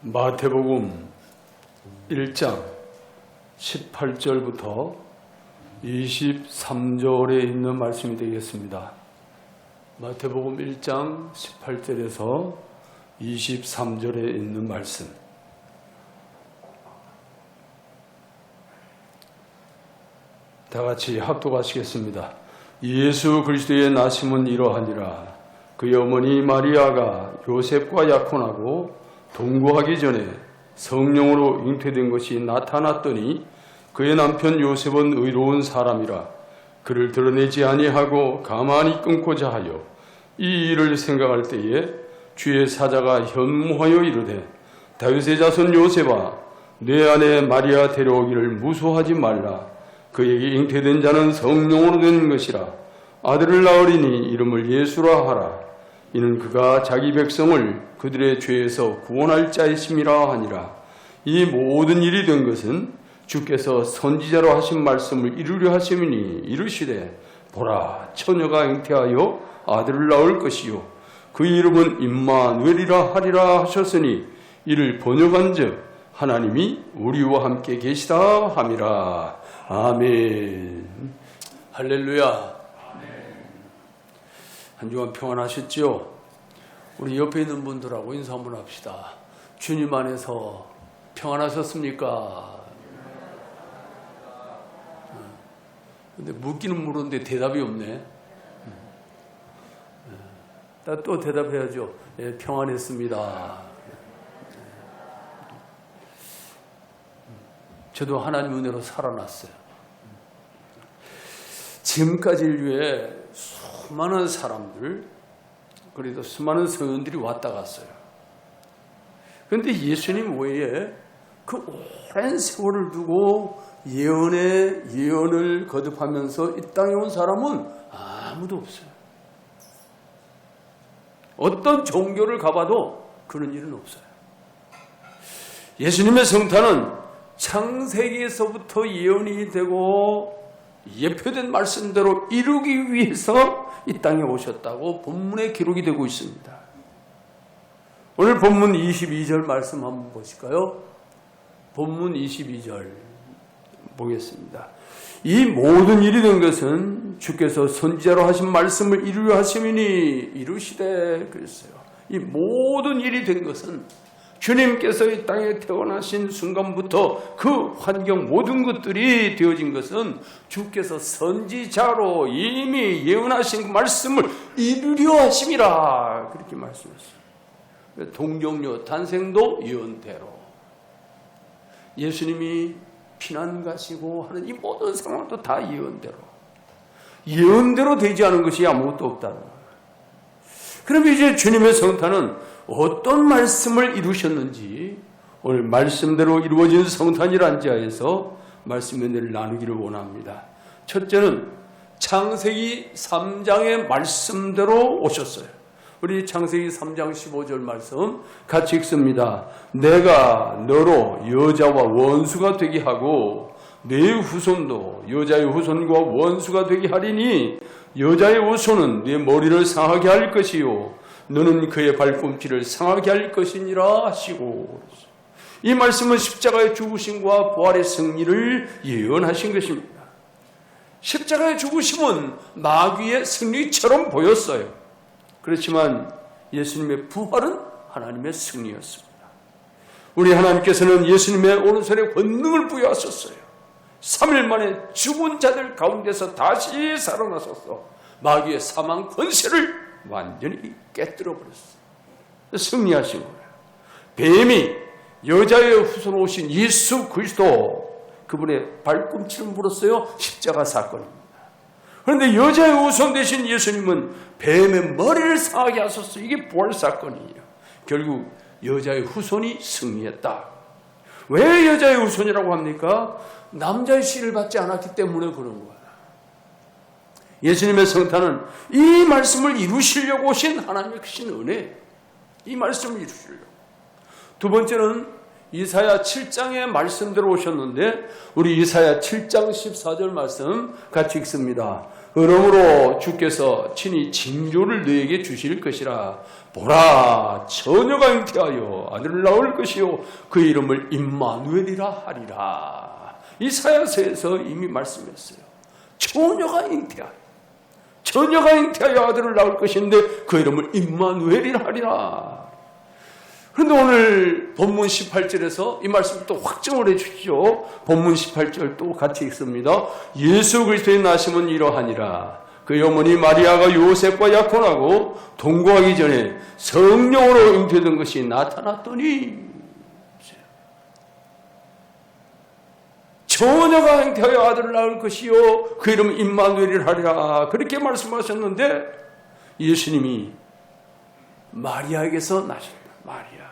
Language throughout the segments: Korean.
마태복음 1장 18절부터 23절에 있는 말씀이 되겠습니다. 마태복음 1장 18절에서 23절에 있는 말씀. 다 같이 합독하시겠습니다. 예수 그리스도의 나심은 이러하니라. 그의 어머니 마리아가 요셉과 약혼하고 동거하기 전에 성령으로 잉태된 것이 나타났더니 그의 남편 요셉은 의로운 사람이라 그를 드러내지 아니하고 가만히 끊고자 하여 이 일을 생각할 때에 주의 사자가 현무하여 이르되 다윗의 자손 요셉아 내 아내 마리아 데려오기를 무소하지 말라. 그에게 잉태된 자는 성령으로 된 것이라. 아들을 낳으리니 이름을 예수라 하라. 이는 그가 자기 백성을 그들의 죄에서 구원할 자이심이라 하니라. 이 모든 일이 된 것은 주께서 선지자로 하신 말씀을 이루려 하심이니 이르시되 보라 처녀가 잉태하여 아들을 낳을 것이요 그 이름은 임마누엘이라 하리라 하셨으니 이를 번역한즉 하나님이 우리와 함께 계시다 함이라. 아멘. 할렐루야. 한 주간 평안하셨지요? 우리 옆에 있는 분들하고 인사 한번 합시다. 주님 안에서 평안하셨습니까? 근데 묻기는 물었는데 대답이 없네. 또 대답해야죠. 예, 평안했습니다. 저도 하나님 은혜로 살아났어요. 지금까지 인류에 수많은 사람들, 그래도 수많은 성인들이 왔다 갔어요. 그런데 예수님 외에 그 오랜 세월을 두고 예언을 거듭하면서 이 땅에 온 사람은 아무도 없어요. 어떤 종교를 가봐도 그런 일은 없어요. 예수님의 성탄은 창세기에서부터 예언이 되고 예표된 말씀대로 이루기 위해서 이 땅에 오셨다고 본문에 기록이 되고 있습니다. 오늘 본문 22절 말씀 한번 보실까요? 본문 22절 보겠습니다. 이 모든 일이 된 것은 주께서 선지자로 하신 말씀을 이루려 하심이니 이루시되 그랬어요. 이 모든 일이 된 것은 주님께서 이 땅에 태어나신 순간부터 그 환경 모든 것들이 되어진 것은 주께서 선지자로 이미 예언하신 말씀을 이루려 하심이라 그렇게 말씀했어요. 동정녀 탄생도 예언대로 예수님이 피난 가시고 하는 이 모든 상황도 다 예언대로 되지 않은 것이 아무것도 없다는 거예요. 그럼 이제 주님의 성탄은 어떤 말씀을 이루셨는지 오늘 말씀대로 이루어진 성탄이란 자에서 말씀의 은혜를 나누기를 원합니다. 첫째는 창세기 3장의 말씀대로 오셨어요. 우리 창세기 3장 15절 말씀 같이 읽습니다. 내가 너로 여자와 원수가 되게 하고 네 후손도 여자의 후손과 원수가 되게 하리니 여자의 후손은 네 머리를 상하게 할 것이요 너는 그의 발꿈치를 상하게 할 것이니라 하시고, 이 말씀은 십자가의 죽으심과 부활의 승리를 예언하신 것입니다. 십자가의 죽으심은 마귀의 승리처럼 보였어요. 그렇지만 예수님의 부활은 하나님의 승리였습니다. 우리 하나님께서는 예수님의 오른손에 권능을 부여하셨어요. 3일 만에 죽은 자들 가운데서 다시 살아나셔서 마귀의 사망 권세를 완전히 깨뜨려 버렸어요. 승리하신 거예요. 뱀이 여자의 후손으로 오신 예수 그리스도 그분의 발꿈치를 물었어요. 십자가 사건입니다. 그런데 여자의 후손 되신 예수님은 뱀의 머리를 상하게 하셨어요. 이게 부활 사건이에요. 결국 여자의 후손이 승리했다. 왜 여자의 후손이라고 합니까? 남자의 씨를 받지 않았기 때문에 그런 거예요. 예수님의 성탄은 이 말씀을 이루시려고 오신 하나님의 크신 은혜, 이 말씀을 이루시려고. 두 번째는 이사야 7장의 말씀대로 오셨는데 우리 이사야 7장 14절 말씀 같이 읽습니다. 그러므로 주께서 친히 징조를 너에게 주실 것이라. 보라, 처녀가 잉태하여 아들을 낳을 것이요 그 이름을 임마누엘이라 하리라. 이사야서에서 이미 말씀했어요. 처녀가 잉태하여 아들을 낳을 것인데 그 이름을 임마누엘이라 하리라. 그런데 오늘 본문 18절에서 이 말씀을 또 확정을 해 주시죠. 본문 18절 또 같이 읽습니다. 예수 그리스도의 나심은 이러하니라. 그의 어머니 마리아가 요셉과 약혼하고 동거하기 전에 성령으로 잉태된 것이 나타났더니 처녀가 잉태하여 아들을 낳을 것이요 그 이름은 임마누엘이라 하리라. 그렇게 말씀하셨는데 예수님이 마리아에게서 나셨다. 마리아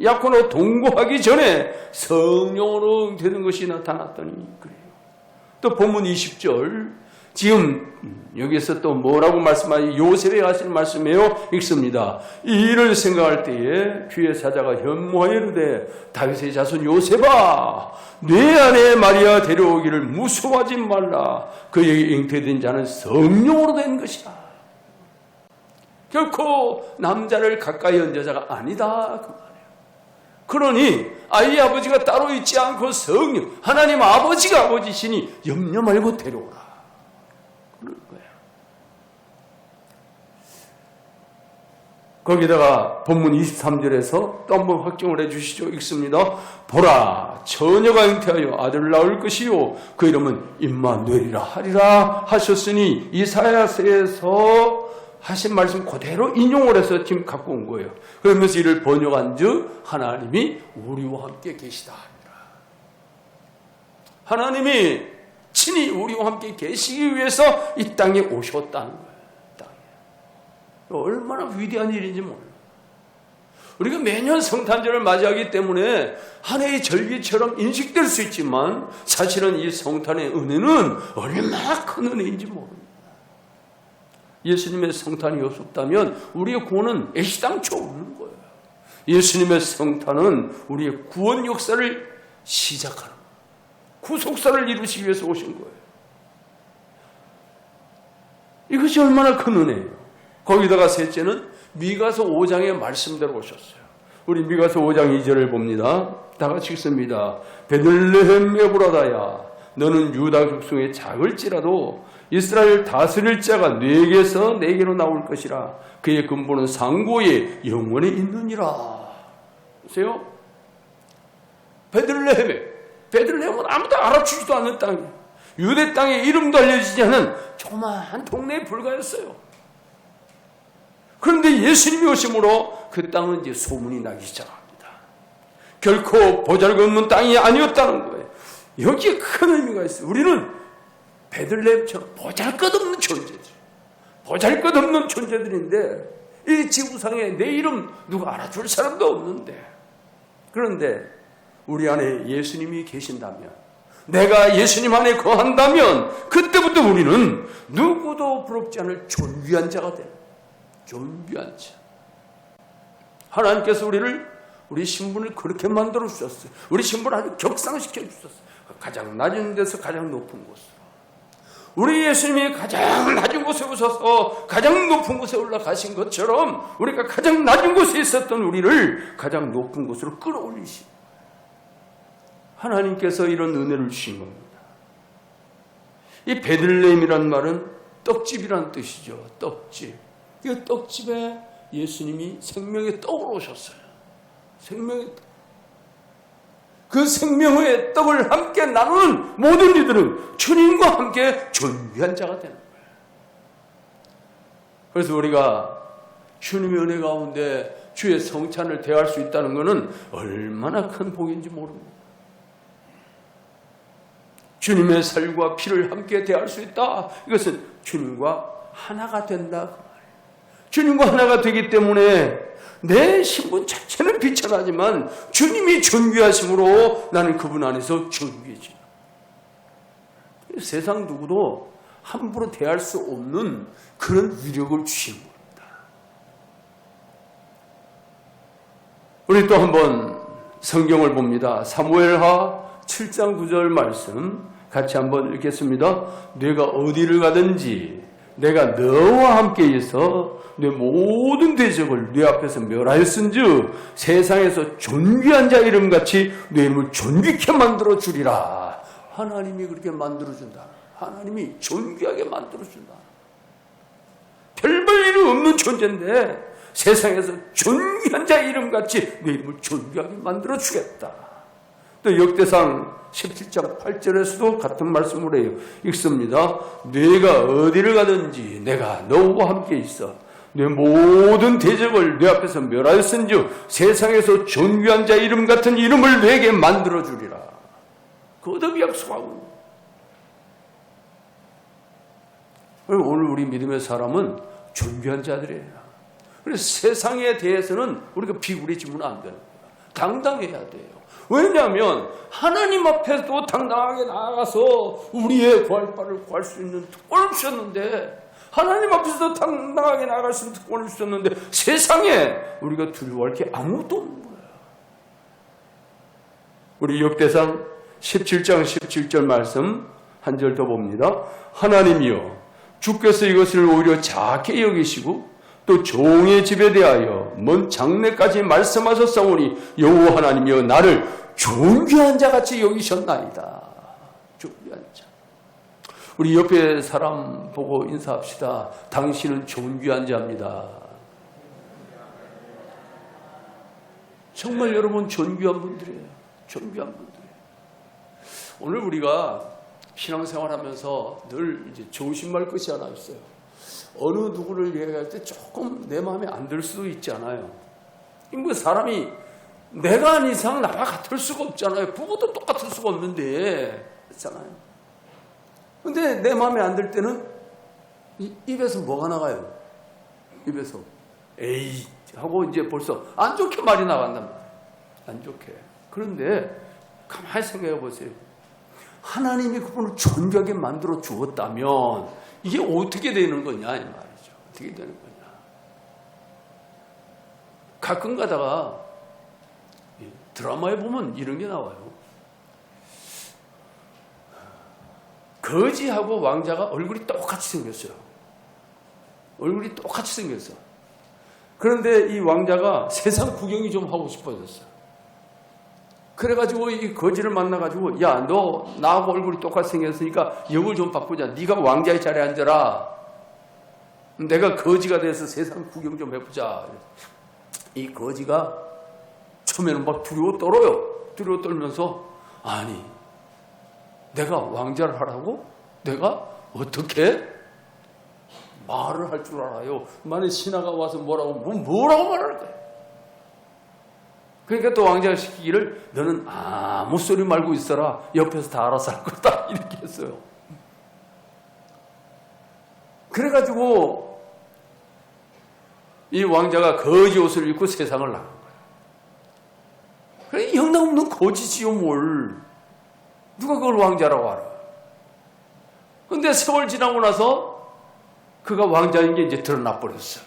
약혼으로 동거하기 전에 성령으로 잉태된 것이 나타났더니 그래요. 또 본문 20절 지금 여기서 또 뭐라고 말씀하니 요셉에 하시는 말씀이에요. 읽습니다. 이 일을 생각할 때에 주의 사자가 현모하여 이르되 다윗의 자손 요셉아 내 아내 마리아 데려오기를 무서워하지 말라. 그에게 잉태된 자는 성령으로 된 것이다. 결코 남자를 가까이 한 여자가 아니다 그 말이에요. 그러니 아이의 아버지가 따로 있지 않고 성령 하나님 아버지가 아버지시니 염려 말고 데려오라. 그럴 거예요. 거기다가 본문 23절에서 또 한번 확정을 해주시죠. 읽습니다. 보라 처녀가 잉태하여 아들을 낳을 것이요 그 이름은 임마누엘이라 하리라 하셨으니 이사야서에서 하신 말씀 그대로 인용을 해서 지금 갖고 온 거예요. 그러면서 이를 번역한 즉 하나님이 우리와 함께 계시다. 하나님이 친히 우리와 함께 계시기 위해서 이 땅에 오셨다는 거예요. 얼마나 위대한 일인지 몰라요. 우리가 매년 성탄절을 맞이하기 때문에 한 해의 절기처럼 인식될 수 있지만 사실은 이 성탄의 은혜는 얼마나 큰 은혜인지 모릅니다. 예수님의 성탄이 없었다면 우리의 구원은 애시당초 없는 거예요. 예수님의 성탄은 우리의 구원 역사를 시작하는 거예요. 구속사를 이루시기 위해서 오신 거예요. 이것이 얼마나 큰 은혜예요. 거기다가 셋째는 미가서 5장의 말씀대로 오셨어요. 우리 미가서 5장 2절을 봅니다. 다 같이 읽습니다. 베들레헴 에브라다야 너는 유다 족속의 작을지라도 이스라엘 다스릴 자가 네게서 네게로 나올 것이라. 그의 근본은 상고에 영원히 있느니라. 보세요. 베들레헴은 아무도 알아주지도 않는 땅이에요. 유대 땅에 이름도 알려지지 않은 조그마한 동네에 불과했어요. 그런데 예수님이 오심으로 그 땅은 이제 소문이 나기 시작합니다. 결코 보잘것없는 땅이 아니었다는 거예요. 여기에 큰 의미가 있어요. 우리는 베들레헴처럼 보잘것없는 존재들인데 이 지구상에 내 이름 누가 알아줄 사람도 없는데, 그런데 우리 안에 예수님이 계신다면, 내가 예수님 안에 거한다면 그때부터 우리는 누구도 부럽지 않을 존귀한 자가 됩니다. 존귀한 자. 하나님께서 우리 신분을 그렇게 만들어 주셨어요. 우리 신분을 아주 격상시켜 주셨어요. 가장 낮은 데서 가장 높은 곳으로. 우리 예수님이 가장 낮은 곳에 오셔서 가장 높은 곳에 올라가신 것처럼 우리가 가장 낮은 곳에 있었던 우리를 가장 높은 곳으로 끌어올리신 하나님께서 이런 은혜를 주신 겁니다. 이 베들레헴이란 말은 떡집이란 뜻이죠. 떡집. 이 떡집에 예수님이 생명의 떡으로 오셨어요. 생명의 떡. 그 생명의 떡을 함께 나누는 모든 이들은 주님과 함께 존귀한 자가 되는 거예요. 그래서 우리가 주님의 은혜 가운데 주의 성찬을 대할 수 있다는 것은 얼마나 큰 복인지 모릅니다. 주님의 살과 피를 함께 대할 수 있다. 이것은 주님과 하나가 된다 그 말이에요. 주님과 하나가 되기 때문에 내 신분 자체는 비천하지만 주님이 존귀하심으로 나는 그분 안에서 존귀해져. 세상 누구도 함부로 대할 수 없는 그런 위력을 주신 겁니다. 우리 또 한번 성경을 봅니다. 사무엘하 7장 9절 말씀 같이 한번 읽겠습니다. 내가 어디를 가든지 내가 너와 함께 있어 내 모든 대적을 네 앞에서 멸하였은즉 세상에서 존귀한 자 이름같이 내 이름을 존귀케 만들어 주리라. 하나님이 그렇게 만들어준다. 하나님이 존귀하게 만들어준다. 별볼 일이 없는 존재인데 세상에서 존귀한 자 이름같이 내 이름을 존귀하게 만들어 주겠다. 또 역대상 17장 8절에서도 같은 말씀을 해요. 읽습니다. 네가 어디를 가든지 내가 너와 함께 있어 내 모든 대적을 네 앞에서 멸하였은즉 세상에서 존귀한 자 이름 같은 이름을 내게 만들어 주리라. 거듭 약속하고. 오늘 우리 믿음의 사람은 존귀한 자들이에요. 그래서 세상에 대해서는 우리가 비굴해지면 안 되는 거예요. 당당해야 돼요. 왜냐하면 하나님 앞에도 당당하게 나아가서 우리의 구할 바를 구할 수 있는 특권을 주셨는데, 하나님 앞에서도 당당하게 나아갈 수 있는 특권을 주셨는데 세상에 우리가 두려워할 게 아무것도 없는 거예요. 우리 역대상 17장 17절 말씀 한 절 더 봅니다. 하나님이여 주께서 이것을 오히려 작게 여기시고 또 종의 집에 대하여 먼 장래까지 말씀하셨사오니 여호와 하나님이여 나를 존귀한 자같이 여기셨나이다. 존귀한 자. 우리 옆에 사람 보고 인사합시다. 당신은 존귀한 자입니다. 정말 여러분 존귀한 분들이에요. 존귀한 분들이에요. 오늘 우리가 신앙생활하면서 늘 이제 조심할 것이 하나 있어요. 어느 누구를 얘기할 때 조금 내 마음에 안 들 수도 있잖아요. 뭐 사람이 내가 아닌 이상 나와 같을 수가 없잖아요. 부부도 똑같을 수가 없는데 그렇잖아요. 근데 내 마음에 안 들 때는 입에서 뭐가 나가요? 입에서 에이 하고 이제 벌써 안 좋게 말이 나간단 말이에요. 안 좋게. 그런데 가만히 생각해 보세요. 하나님이 그분을 존귀하게 만들어 주었다면 이게 어떻게 되는 거냐 이 말이죠. 어떻게 되는 거냐. 가끔 가다가 드라마에 보면 이런 게 나와요. 거지하고 왕자가 얼굴이 똑같이 생겼어요. 얼굴이 똑같이 생겼어. 그런데 이 왕자가 세상 구경이 좀 하고 싶어졌어요. 그래가지고 이 거지를 만나가지고 야, 너 나하고 얼굴이 똑같이 생겼으니까 역을 좀 바꾸자. 네가 왕자의 자리에 앉아라. 내가 거지가 돼서 세상 구경 좀 해보자. 이 거지가 처음에는 막 두려워 떨어요. 두려워 떨면서 아니 내가 왕자를 하라고? 내가 어떻게 말을 할 줄 알아요? 만약 신하가 와서 뭐라고 말할 거야? 그러니까 또 왕자가 시키기를 너는 아무 소리 말고 있어라. 옆에서 다 알아서 할 거다. 이렇게 했어요. 그래가지고 이 왕자가 거지 옷을 입고 세상을 나간 거예요. 그래, 영락없는 거지지요 뭘. 누가 그걸 왕자라고 알아. 근데 세월 지나고 나서 그가 왕자인 게 이제 드러나 버렸어요.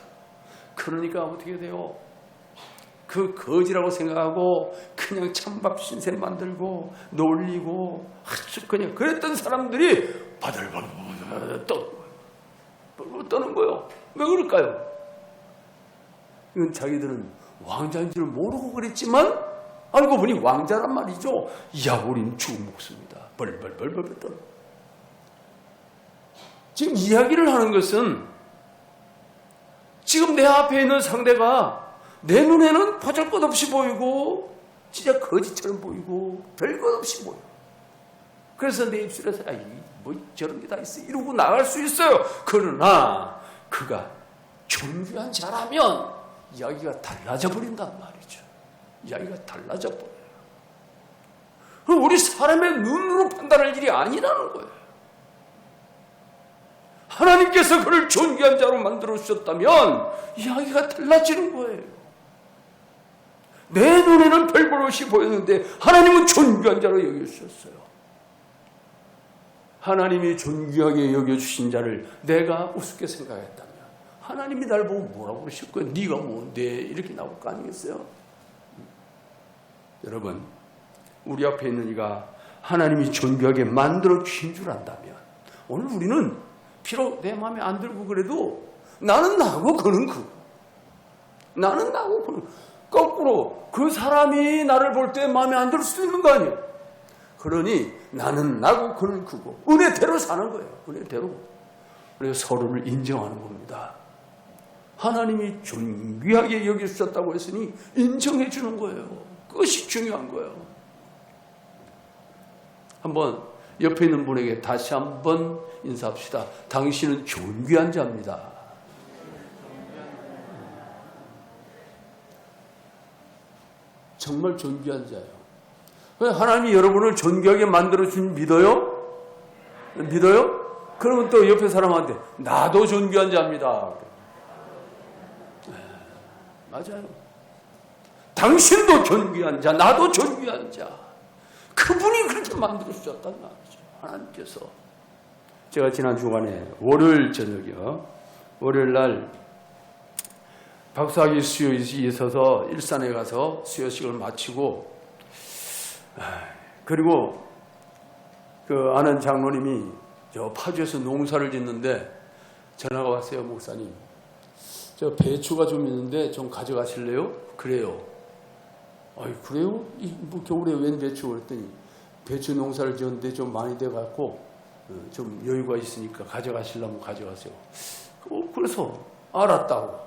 그러니까 어떻게 돼요? 그 거지라고 생각하고 그냥 찬밥 신세 만들고 놀리고 아주 그냥 그랬던 사람들이 바들바들 떠는 거예요. 왜 그럴까요? 이건 자기들은 왕자인 줄 모르고 그랬지만 알고 보니 왕자란 말이죠. 야, 우린 죽은 목숨이다. 벌벌벌벌 떠는. 지금 이야기를 하는 것은 지금 내 앞에 있는 상대가 내 눈에는 보잘것없이 보이고 진짜 거지처럼 보이고 별것없이 보여. 그래서 내 입술에서 뭐 저런 게 다 있어 이러고 나갈 수 있어요. 그러나 그가 존귀한 자라면 이야기가 달라져 버린단 말이죠. 이야기가 달라져 버려요. 우리 사람의 눈으로 판단할 일이 아니라는 거예요. 하나님께서 그를 존귀한 자로 만들어 주셨다면 이야기가 달라지는 거예요. 내 눈에는 별볼없이 보였는데 하나님은 존귀한 자로 여겨주셨어요. 하나님이 존귀하게 여겨주신 자를 내가 우습게 생각했다면 하나님이 날 보고 뭐라고 그러실 거예요? 네가 뭔데 이렇게 나올 거 아니겠어요? 여러분, 우리 앞에 있는 이가 하나님이 존귀하게 만들어 주신 줄 안다면 오늘 우리는 비록 내 마음에 안 들고 그래도 나는 나고 그는 그고, 나는 나고 그는, 거꾸로 그 사람이 나를 볼 때 마음에 안 들 수도 있는 거 아니에요. 그러니 나는 나고 그는 그고 은혜대로 사는 거예요. 은혜대로. 그래서 서로를 인정하는 겁니다. 하나님이 존귀하게 여기셨다고 했으니 인정해 주는 거예요. 그것이 중요한 거예요. 한번 옆에 있는 분에게 다시 한번 인사합시다. 당신은 존귀한 자입니다. 정말 존귀한 자예요. 하나님이 여러분을 존귀하게 만들어준 믿어요? 믿어요? 그러면 또 옆에 사람한테 나도 존귀한 자입니다. 맞아요. 당신도 존귀한 자, 나도 존귀한 자. 그분이 그렇게 만들어주셨단 말이죠. 하나님께서. 제가 지난 주간에 월요일 저녁이요. 월요일 날 박사학위 수요일이 있어서 일산에 가서 수요식을 마치고, 그리고 그 아는 장로님이 저 파주에서 농사를 짓는데 전화가 왔어요. 목사님, 저 배추가 좀 있는데 좀 가져가실래요? 그래요. 아이, 그래요? 뭐 겨울에 웬 배추? 그랬더니 배추 농사를 지었는데 좀 많이 돼갖고 좀 여유가 있으니까 가져가시려면 가져가세요. 그래서 알았다고.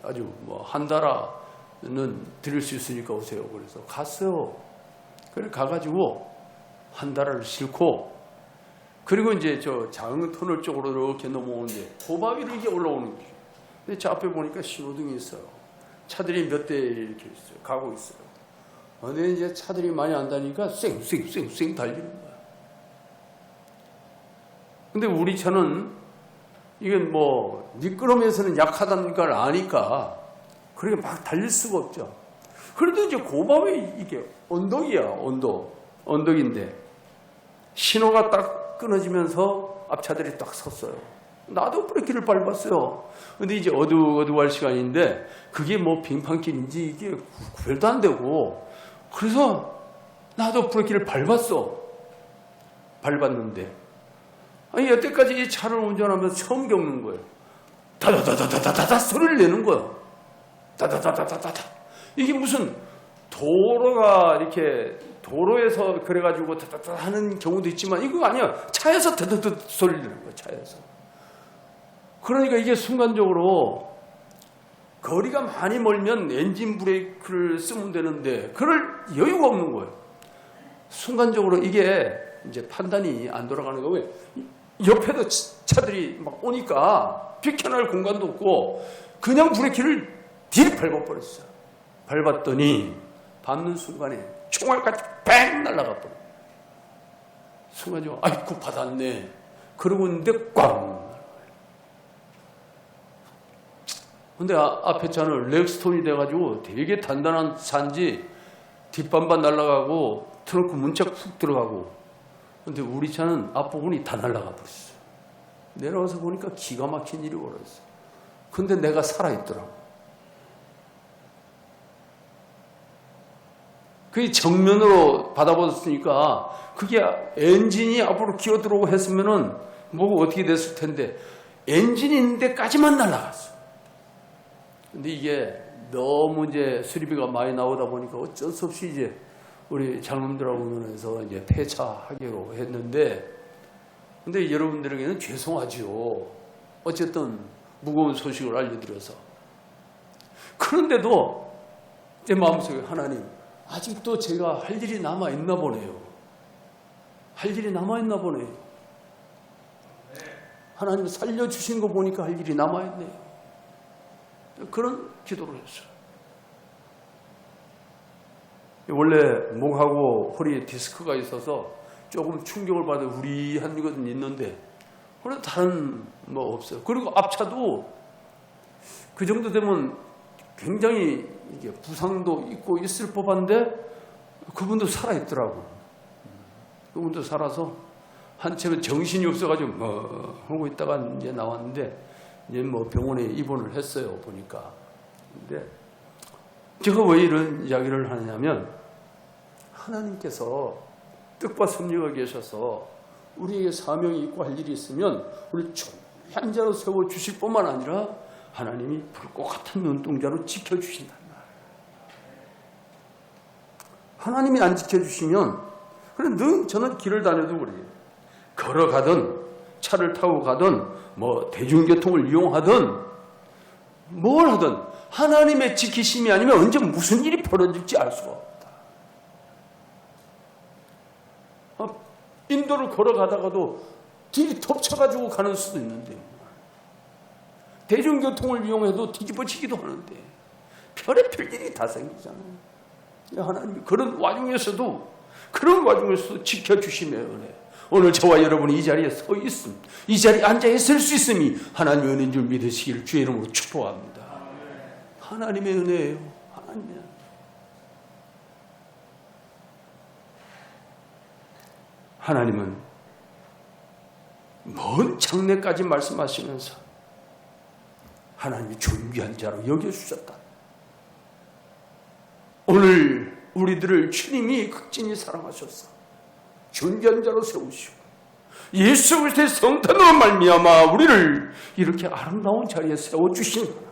아주 뭐 한 달은 드릴 수 있으니까 오세요. 그래서 갔어요. 그래 가가지고 한 달을 싣고, 그리고 이제 저 작은 터널 쪽으로 이렇게 넘어오는데 고바위로 이게 올라오는 거죠. 근데 저 앞에 보니까 신호등이 있어요. 차들이 몇 대 이렇게 있어요. 가고 있어요. 근데 이제 차들이 많이 안 다니니까 쌩 달리는 거야. 근데 우리 차는 이게 뭐 미끄럼에서는 약하다는 걸 아니까 그렇게 막 달릴 수가 없죠. 그래도 이제 고바위 이게 언덕이야. 언덕인데 신호가 딱 끊어지면서 앞차들이 딱 섰어요. 나도 브레이크를 밟았어요. 근데 이제 어두워할 시간인데 그게 뭐 빙판길인지 이게 구별도 안 되고, 그래서 나도 브레이크를 밟았는데, 아니 여태까지 이 차를 운전하면서 처음 겪는 거예요. 다다다다다다다 소리를 내는 거예요. 다다다다다다. 이게 무슨 도로가 이렇게 도로에서 그래가지고 다다다 하는 경우도 있지만 이거 아니야. 차에서 다다다 소리를 내는 거예요. 차에서. 그러니까 이게 순간적으로 거리가 많이 멀면 엔진 브레이크를 쓰면 되는데 그럴 여유가 없는 거예요. 순간적으로 이게 이제 판단이 안 돌아가는 거예요. 옆에도 차들이 막 오니까 비켜날 공간도 없고 그냥 브레이크를 뒤를 밟아버렸어요. 밟았더니 밟는 순간에 총알까지 뱅 날아가 버려요. 순간적으로 아이고 받았네. 그러고 있는데 꽝. 근데 앞에 차는 렉스톤이 돼가지고 되게 단단한 차인지 뒷반반 날아가고 트렁크 문짝 푹 들어가고, 근데 우리 차는 앞부분이 다 날아가 버렸어요. 내려와서 보니까 기가 막힌 일이 벌어졌어요. 근데 내가 살아있더라고. 그게 정면으로 받아버렸으니까 그게 엔진이 앞으로 기어 들어오고 했으면은 뭐가 어떻게 됐을 텐데 엔진이 있는 데까지만 날아갔어. 근데 이게 너무 이제 수리비가 많이 나오다 보니까 어쩔 수 없이 이제 우리 장로님들하고 의논해서 이제 폐차하기로 했는데, 근데 여러분들에게는 죄송하지요. 어쨌든 무거운 소식을 알려드려서. 그런데도 제 마음속에 하나님, 아직도 제가 할 일이 남아있나 보네요. 할 일이 남아있나 보네요. 하나님 살려주신 거 보니까 할 일이 남아있네요. 그런 기도를 했어요. 원래 목하고 허리에 디스크가 있어서 조금 충격을 받아 우리한 것은 있는데, 그래도 다른 뭐 없어요. 그리고 앞차도 그 정도 되면 굉장히 이게 부상도 있고 있을 법한데 그분도 살아있더라고. 그분도 살아서 한참은 정신이 없어가지고 하고 있다가 이제 나왔는데, 이제 뭐 병원에 입원을 했어요, 보니까. 근데 제가 왜 이런 이야기를 하냐면, 하나님께서 뜻과 섭리가 계셔서 우리에게 사명이 있고 할 일이 있으면 우리 중요한 자로 세워주실 뿐만 아니라 하나님이 불꽃 같은 눈동자로 지켜주신단 말이에요. 하나님이 안 지켜주시면, 그래, 늘 저는 길을 다녀도 그래요. 걸어가든 차를 타고 가든 뭐 대중교통을 이용하든 뭘 하든 하나님의 지키심이 아니면 언제 무슨 일이 벌어질지 알 수가 없다. 인도를 걸어가다가도 뒤에 덮쳐가지고 가는 수도 있는데, 대중교통을 이용해도 뒤집어지기도 하는데 별의별 일이 다 생기잖아요. 하나님이 그런 와중에서도 지켜주심의 은혜. 오늘 저와 여러분이 이 자리에 서 있음, 이 자리에 앉아 있을 수 있음이 하나님의 은혜인 줄 믿으시기를 주의 이름으로 축복합니다. 하나님의 은혜예요. 하나님의 은혜. 하나님은 먼 장래까지 말씀하시면서 하나님이 존귀한 자로 여겨주셨다. 오늘 우리들을 주님이 극진히 사랑하셔서 존귀한 자로 세우시고 예수 그리스도의 성탄으로 말미암아 우리를 이렇게 아름다운 자리에 세워주신 하나님,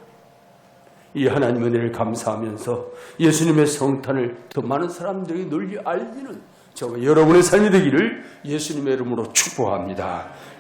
이 하나님의 은혜를 감사하면서 예수님의 성탄을 더 많은 사람들에게 널리 알리는 저와 여러분의 삶이 되기를 예수님의 이름으로 축복합니다.